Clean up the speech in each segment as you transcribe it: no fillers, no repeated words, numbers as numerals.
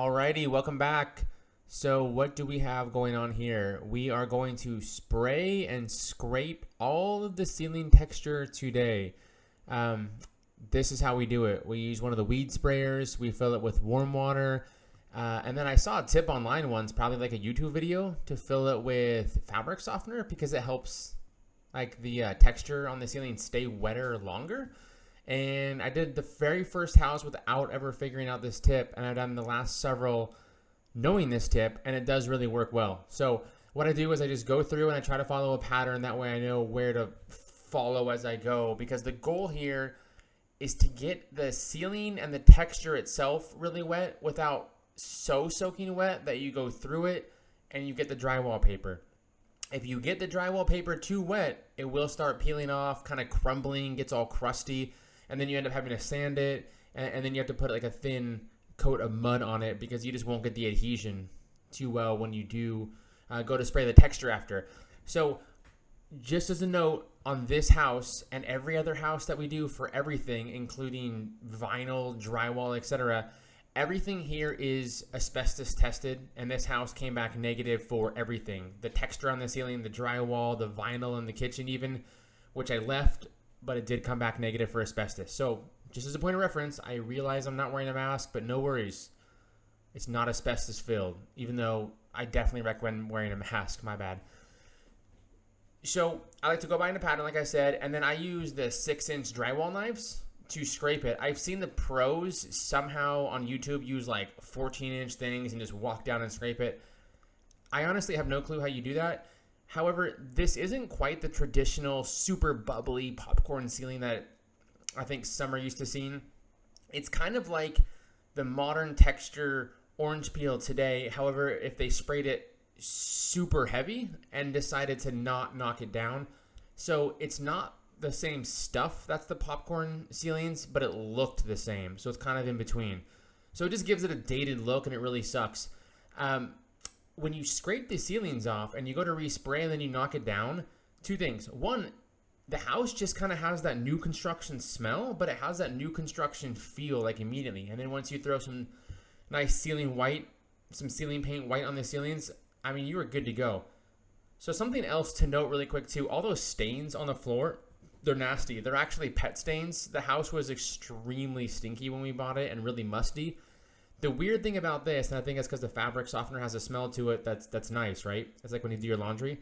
Alrighty, welcome back. So what do we have going on here? We are going to spray and scrape all of the ceiling texture today. This is how we do it. We use one of the weed sprayers. We fill it with warm water. And then I saw a tip online once, probably like a YouTube video, to fill it with fabric softener because it helps like the texture on the ceiling stay wetter longer. And I did the very first house without ever figuring out this tip, and I've done the last several knowing this tip, and it does really work well. So what I do is I just go through and I try to follow a pattern. That way I know where to follow as I go, because the goal here is to get the ceiling and the texture itself really wet without so soaking wet that you go through it and you get the drywall paper. If you get the drywall paper too wet, it will start peeling off, kind of crumbling, gets all crusty, and then you end up having to sand it, and then you have to put like a thin coat of mud on it because you just won't get the adhesion too well when you do go to spray the texture after. So just as a note, on this house and every other house that we do for everything, including vinyl, drywall, etc., everything here is asbestos tested, and this house came back negative for everything. The texture on the ceiling, the drywall, the vinyl in the kitchen even, which I left, but it did come back negative for asbestos. So just as a point of reference, I realize I'm not wearing a mask, but no worries. It's not asbestos filled, even though I definitely recommend wearing a mask. My bad. So I like to go by in a pattern, like I said, and then I use the 6-inch drywall knives to scrape it. I've seen the pros somehow on YouTube use like 14-inch things and just walk down and scrape it. I honestly have no clue how you do that. However, this isn't quite the traditional super bubbly popcorn ceiling that I think some are used to seeing. It's kind of like the modern texture orange peel today. However, if they sprayed it super heavy and decided to not knock it down. So it's not the same stuff that's the popcorn ceilings, but it looked the same. So it's kind of in between. So it just gives it a dated look, and it really sucks. When you scrape the ceilings off and you go to respray and then you knock it down, two things. One, the house just kind of has that new construction smell, but it has that new construction feel like immediately. And then once you throw some nice ceiling white, some ceiling paint white on the ceilings, I mean, you are good to go. So something else to note really quick too, all those stains on the floor, they're nasty. They're actually pet stains. The house was extremely stinky when we bought it and really musty. The weird thing about this, and I think it's because the fabric softener has a smell to it that's nice, right? It's like when you do your laundry.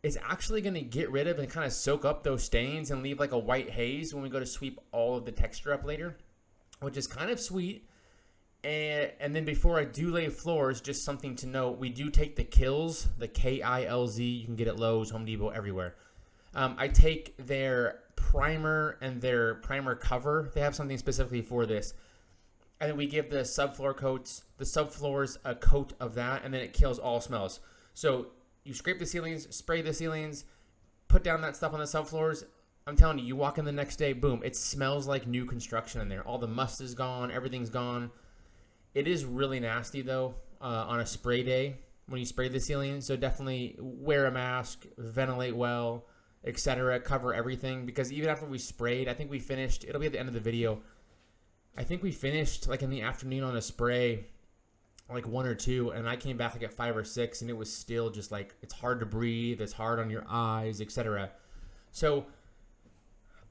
It's actually going to get rid of and kind of soak up those stains and leave like a white haze when we go to sweep all of the texture up later, which is kind of sweet. And then before I do lay floors, just something to note, we do take the Kilz, the K-I-L-Z. You can get it at Lowe's, Home Depot, everywhere. I take their primer and their primer cover. They have something specifically for this. And then we give the subfloors a coat of that, and then it kills all smells. So you scrape the ceilings, spray the ceilings, put down that stuff on the subfloors. I'm telling you, you walk in the next day, boom, it smells like new construction in there. All the must is gone, everything's gone. It is really nasty, though, on a spray day when you spray the ceiling. So definitely wear a mask, ventilate well, etc. Cover everything, because even after we sprayed, I think we finished, it'll be at the end of the video, I think we finished like in the afternoon on a spray, like 1 or 2, and I came back like at 5 or 6, and it was still just like, it's hard to breathe, it's hard on your eyes, etc. So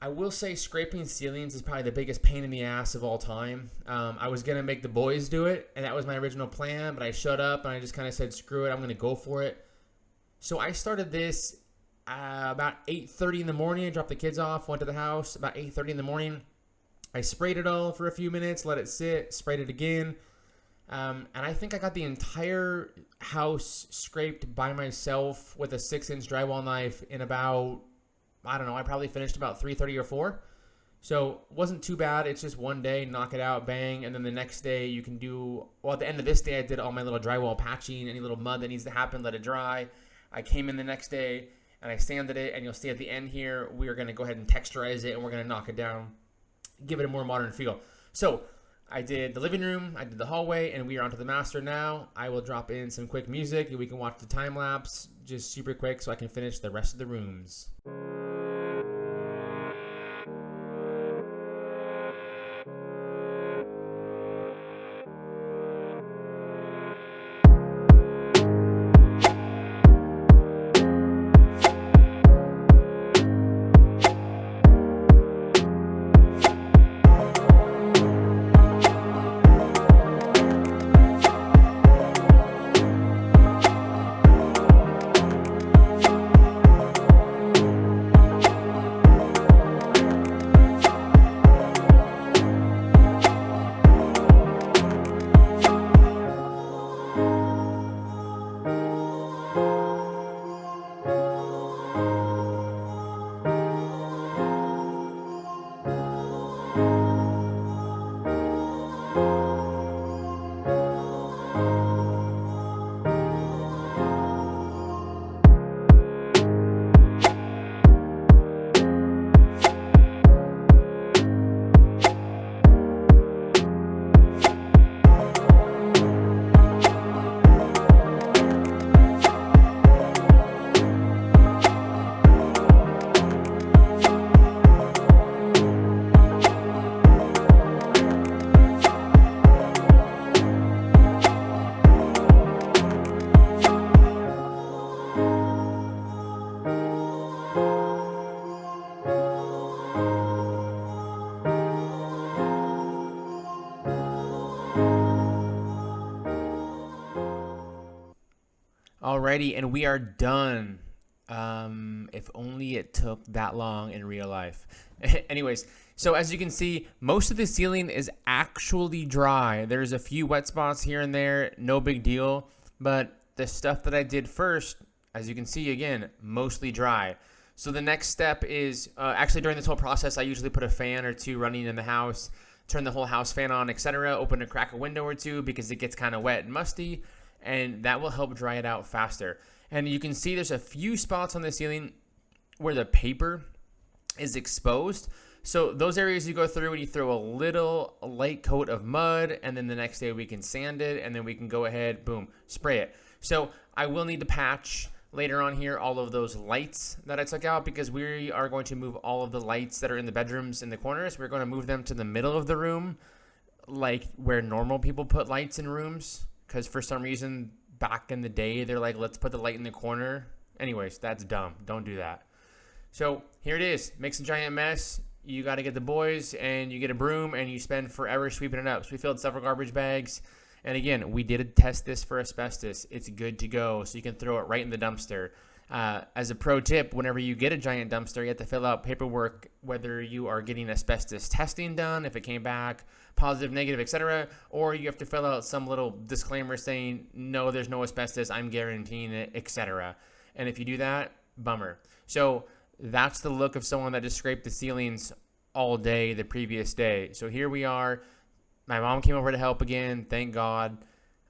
I will say scraping ceilings is probably the biggest pain in the ass of all time. I was going to make the boys do it, and that was my original plan, but I shut up and I just kind of said, screw it, I'm going to go for it. So I started this about 8:30 in the morning. I dropped the kids off, went to the house about 8:30 in the morning. I sprayed it all for a few minutes, let it sit, sprayed it again. And I think I got the entire house scraped by myself with a 6-inch drywall knife in about, I don't know, I probably finished about 3:30 or 4. So it wasn't too bad. It's just one day, knock it out, bang. And then the next day you can do, well, at the end of this day, I did all my little drywall patching, any little mud that needs to happen, let it dry. I came in the next day and I sanded it, and you'll see at the end here, we are going to go ahead and texturize it, and we're going to knock it down, give it a more modern feel. So I did the living room, I did the hallway, and we are onto the master now. I will drop in some quick music, and we can watch the time lapse just super quick so I can finish the rest of the rooms. ready and we are done. If only it took that long in real life. Anyways, so as you can see, most of the ceiling is actually dry. There's a few wet spots here and there, no big deal. But the stuff that I did first, as you can see again, mostly dry. So the next step is, actually during this whole process, I usually put a fan or two running in the house, turn the whole house fan on, etc. Open a crack a window or two because it gets kind of wet and musty, and that will help dry it out faster. And you can see there's a few spots on the ceiling where the paper is exposed. So those areas you go through and you throw a little light coat of mud, and then the next day we can sand it, and then we can go ahead, boom, spray it. So I will need to patch later on here all of those lights that I took out, because we are going to move all of the lights that are in the bedrooms in the corners. We're going to move them to the middle of the room, like where normal people put lights in rooms, because for some reason back in the day they're like, let's put the light in the corner. Anyways, that's dumb. Don't do that. So here it is. Makes a giant mess. You got to get the boys and you get a broom and you spend forever sweeping it up. So we filled several garbage bags. And again, we did test this for asbestos. It's good to go. So you can throw it right in the dumpster. As a pro tip, whenever you get a giant dumpster, you have to fill out paperwork, whether you are getting asbestos testing done, if it came back positive, negative, etc., or you have to fill out some little disclaimer saying, no, there's no asbestos, I'm guaranteeing it, etc. And if you do that, bummer. So that's the look of someone that just scraped the ceilings all day the previous day. So here we are. My mom came over to help again, thank God.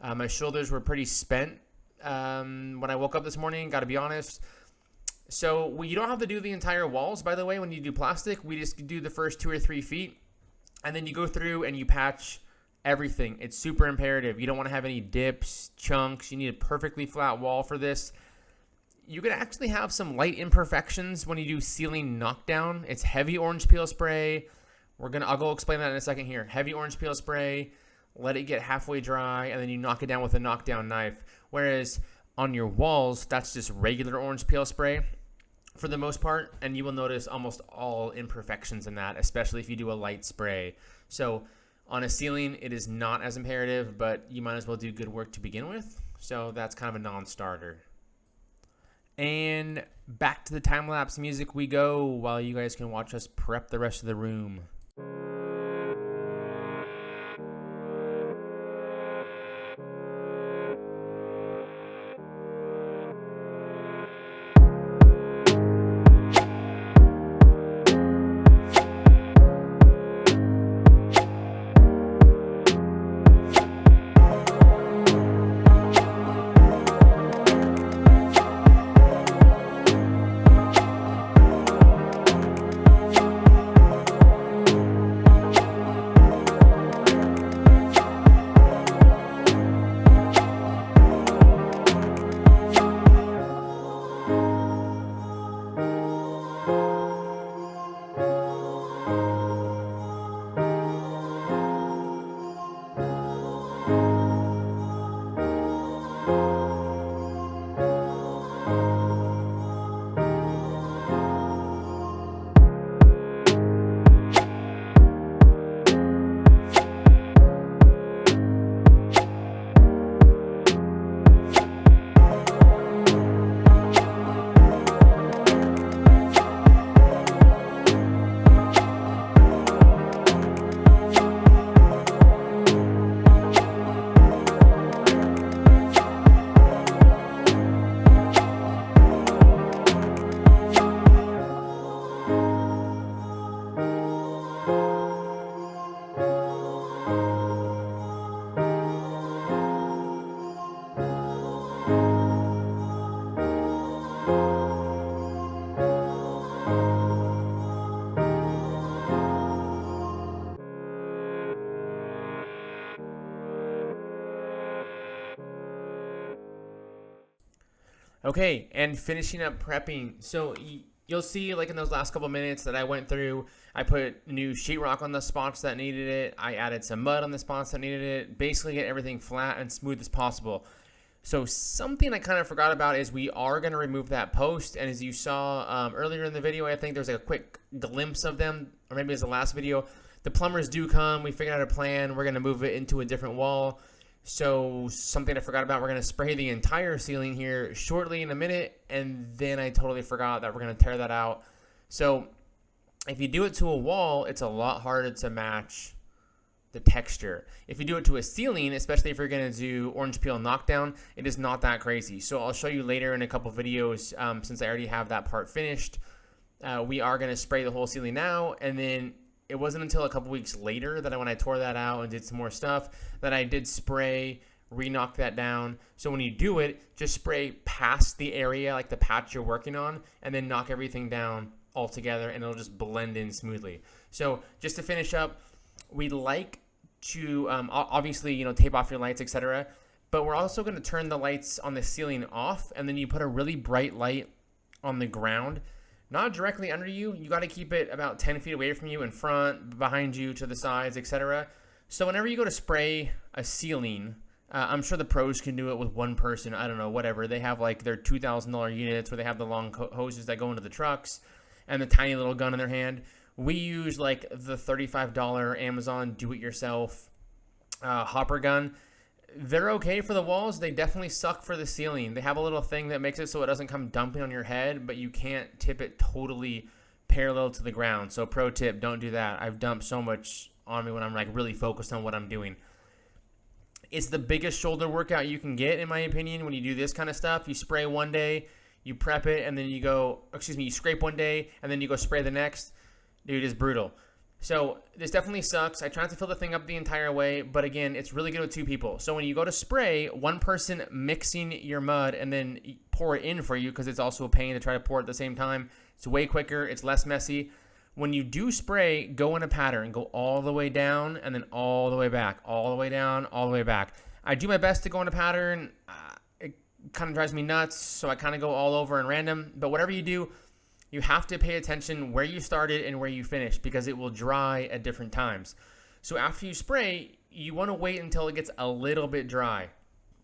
My shoulders were pretty spent when I woke up this morning, got to be honest. So you don't have to do the entire walls, by the way, when you do plastic. We just do the first 2 or 3 feet, and then you go through and you patch everything. It's super imperative. You don't want to have any dips, chunks. You need a perfectly flat wall for this. You can actually have some light imperfections when you do ceiling knockdown. It's heavy orange peel spray. I'll go explain that in a second here. Heavy orange peel spray, let it get halfway dry, and then you knock it down with a knockdown knife. Whereas on your walls, that's just regular orange peel spray for the most part, and you will notice almost all imperfections in that, especially if you do a light spray. So on a ceiling, it is not as imperative, but you might as well do good work to begin with. So that's kind of a non-starter. And back to the time-lapse music we go while you guys can watch us prep the rest of the room. Okay, and finishing up prepping. So you'll see, like in those last couple minutes that I went through, I put new sheetrock on the spots that needed it. I added some mud on the spots that needed it. Basically get everything flat and smooth as possible. So something I kind of forgot about is we are going to remove that post. And as you saw earlier in the video, I think there's like a quick glimpse of them, or maybe it was the last video. The plumbers do come. We figured out a plan. We're going to move it into a different wall. So something I forgot about, we're going to spray the entire ceiling here shortly in a minute, and then I totally forgot that we're going to tear that out. So if you do it to a wall, it's a lot harder to match the texture. If you do it to a ceiling, especially if you're going to do orange peel knockdown, it is not that crazy. So I'll show you later in a couple videos, since I already have that part finished. We are going to spray the whole ceiling now, and then it wasn't until a couple weeks later that when I tore that out and did some more stuff that I did spray, re-knock that down. So when you do it, just spray past the area, like the patch you're working on, and then knock everything down all together, and it'll just blend in smoothly. So just to finish up, we like to obviously, you know, tape off your lights, etc. But we're also going to turn the lights on the ceiling off, and then you put a really bright light on the ground. Not directly under you. You got to keep it about 10 feet away from you, in front, behind you, to the sides, etc. So whenever you go to spray a ceiling, I'm sure the pros can do it with one person. I don't know, whatever. They have like their $2,000 units where they have the long hoses that go into the trucks and the tiny little gun in their hand. We use like the $35 Amazon do-it-yourself hopper gun. They're okay for the walls. They definitely suck for the ceiling. They have a little thing that makes it so it doesn't come dumping on your head, but you can't tip it totally parallel to the ground. So pro tip, don't do that. I've dumped so much on me when I'm like really focused on what I'm doing. It's the biggest shoulder workout you can get, in my opinion, when you do this kind of stuff. You spray one day, you prep it, and then you go, you scrape one day, and then you go spray the next. Dude, it's brutal. So this definitely sucks. I try not to fill the thing up the entire way, but again, it's really good with two people. So when you go to spray, one person mixing your mud and then pour it in for you, because it's also a pain to try to pour it at the same time. It's way quicker. It's less messy. When you do spray, go in a pattern. Go all the way down and then all the way back. All the way down, all the way back. I do my best to go in a pattern. It kind of drives me nuts, so I kind of go all over and random. But whatever you do, you have to pay attention where you started and where you finished, because it will dry at different times. So after you spray, you want to wait until it gets a little bit dry.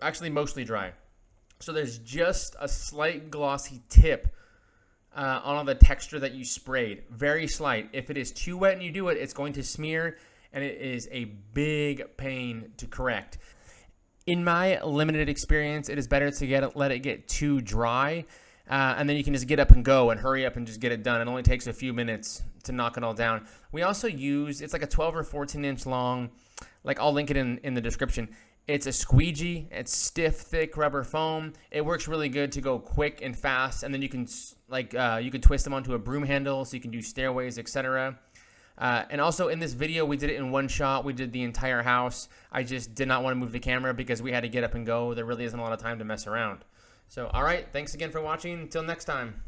Actually, mostly dry. So there's just a slight glossy tip on all the texture that you sprayed. Very slight. If it is too wet and you do it, it's going to smear, and it is a big pain to correct. In my limited experience, it is better to let it get too dry, and then you can just get up and go and hurry up and just get it done. It only takes a few minutes to knock it all down. We also use, it's like a 12 or 14 inch long, like I'll link it in the description. It's a squeegee. It's stiff, thick rubber foam. It works really good to go quick and fast, and then you can you can twist them onto a broom handle so you can do stairways, etc. And also in this video, we did it in one shot. We did the entire house. I just did not want to move the camera because we had to get up and go. There really isn't a lot of time to mess around. So, all right, thanks again for watching. Until next time.